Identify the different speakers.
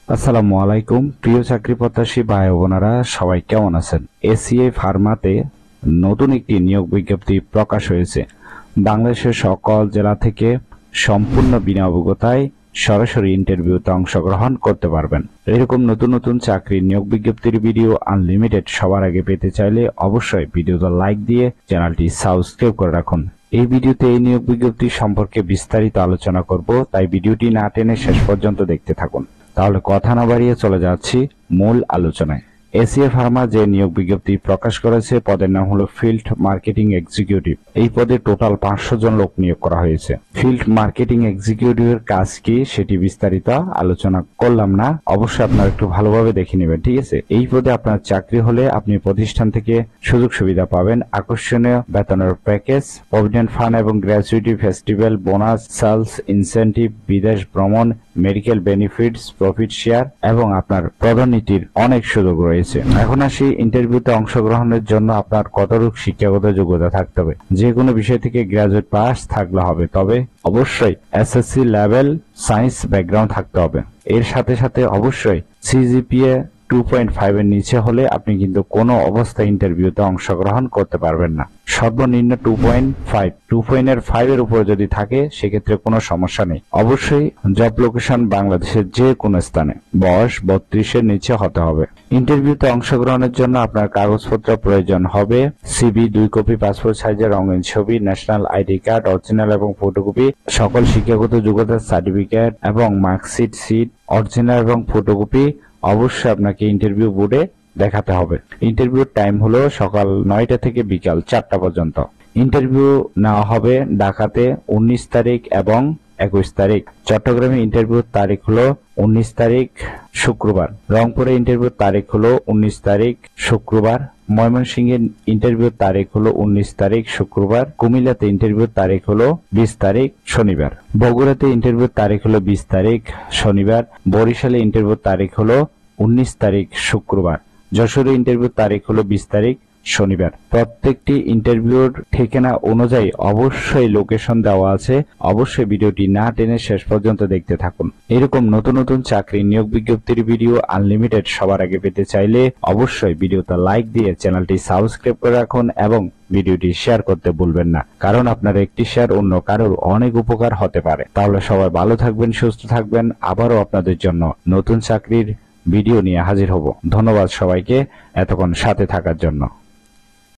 Speaker 1: আসসালামু আলাইকুম প্রিয় চাকরি প্রত্যাশী ভাই বোনেরা, সবাই কেমন আছেন? এসিআই ফার্মাতে নতুন একটি নিয়োগ বিজ্ঞপ্তি প্রকাশ হয়েছে। বাংলাদেশের সকল জেলা থেকে সম্পূর্ণ বিনা অভিজ্ঞতায় সরাসরি ইন্টারভিউতে অংশগ্রহণ করতে পারবেন। এরকম নতুন নতুন চাকরির নিয়োগ বিজ্ঞপ্তির ভিডিও আনলিমিটেড সবার আগে পেতে চাইলে অবশ্যই ভিডিওতে লাইক দিয়ে চ্যানেলটি সাবস্ক্রাইব করে রাখুন। এই ভিডিওতে এই নিয়োগ বিজ্ঞপ্তি সম্পর্কে বিস্তারিত আলোচনা করব, তাই ভিডিওটি না টেনে শেষ পর্যন্ত দেখতে থাকুন। তাহলে কথা না বাড়িয়ে চলে যাচ্ছি মূল আলোচনায়। এসিআই ফার্মা যে নিয়োগ বিজ্ঞপ্তি প্রকাশ করেছে, পদের নাম হলো ফিল্ড মার্কেটিং এক্সিকিউটিভ। এই পদে টোটাল 500 জন লোক নিয়োগ করা হয়েছে। ফিল্ড মার্কেটিং এক্সিকিউটিভের কাজ কি সেটি বিস্তারিত আলোচনা করলাম না, অবশ্যই আপনারা একটু ভালোভাবে দেখে নেবেন, ঠিক আছে? এই পদে আপনার চাকরি হলে আপনি প্রতিষ্ঠান থেকে সুযোগ সুবিধা পাবেন, আকর্ষণীয় বেতনের প্যাকেজ, প্রভিডেন্ট ফান্ড এবং gratuity, festival, bonus, sales incentive, বিদেশ ভ্রমণ, মেডিকেল বেনিফিটস, প্রফিট শেয়ার এবং আপনার পদোন্নতির অনেক সুযোগ রয়েছে। এখন আসি ইন্টারভিউতে অংশগ্রহণের জন্য আপনার কতটুকু শিক্ষাগত যোগ্যতা থাকতে হবে। যে কোনো বিষয় থেকে গ্রাজুয়েট পাস থাকলে হবে, তবে অবশ্যই এসএসসি লেভেল সায়েন্স ব্যাকগ্রাউন্ড থাকতে হবে। এর সাথে সাথে অবশ্যই সিজিপিএ 2.5 এর নিচে হলে আপনি কিন্তু কোনো অবস্থায় ইন্টারভিউতে অংশগ্রহণ করতে পারবেন না। সর্বনিম্ন 2.5 এর উপর যদি থাকে সেক্ষেত্রে কোনো সমস্যা নেই। অবশ্যই জব লোকেশন বাংলাদেশের যে কোনো স্থানে, বয়স 32 এর নিচে হতে হবে। ইন্টারভিউতে অংশগ্রহণের জন্য আপনার কাগজপত্র প্রয়োজন হবে সিভি 2 কপি, পাসপোর্ট সাইজের রঙিন ছবি, ন্যাশনাল আইডি কার্ড অরিজিনাল এবং ফটোকপি, সকল শিক্ষাগত যোগ্যতার সার্টিফিকেট এবং মার্কশিট অরিজিনাল এবং ফটোকপি অবশ্যই আপনাকে ইন্টারভিউ বোর্ডে দেখাতে হবে। ইন্টারভিউর টাইম হলো সকাল 9টা থেকে বিকাল 4টা পর্যন্ত। ইন্টারভিউ নেওয়া হবে ঢাকাতে 19 তারিখ এবং 21 তারিখ। চট্টগ্রামে ইন্টারভিউর তারিখ হলো 19 তারিখ শুক্রবার। রংপুরে ইন্টারভিউর তারিখ হলো 19 তারিখ শুক্রবার। ময়মনসিংহের ইন্টারভিউর তারিখ হলো 19 তারিখ শুক্রবার। কুমিল্লাতে ইন্টারভিউর তারিখ হলো 20 তারিখ শনিবার। বগুড়াতে ইন্টারভিউর তারিখ হলো 20 তারিখ শনিবার। বরিশালে ইন্টারভিউর তারিখ হলো 19 তারিখ শুক্রবার। যশোরে ইন্টারভিউর তারিখ হলো 20 তারিখ শনিবার। প্রত্যেকটি ইন্টারভিউর ঠিকানা অনুযায়ী অবশ্যই লোকেশন দেওয়া আছে, অবশ্যই ভিডিওটি না টেনে শেষ পর্যন্ত দেখতে থাকুন। এরকম নতুন নতুন চাকরি নিয়োগ বিজ্ঞপ্তির ভিডিও আনলিমিটেড সবার আগে পেতে চাইলে অবশ্যই ভিডিওতে লাইক দিয়ে চ্যানেলটি সাবস্ক্রাইব করে রাখুন এবং ভিডিওটি শেয়ার করতে ভুলবেন না, কারণ আপনার একটি শেয়ার অন্য কারোর অনেক উপকার হতে পারে। তাহলে সবাই ভালো থাকবেন, সুস্থ থাকবেন। আবারও আপনাদের জন্য নতুন চাকরির ভিডিও নিয়ে হাজির হব। ধন্যবাদ সবাইকে এতক্ষণ সাথে থাকার জন্য।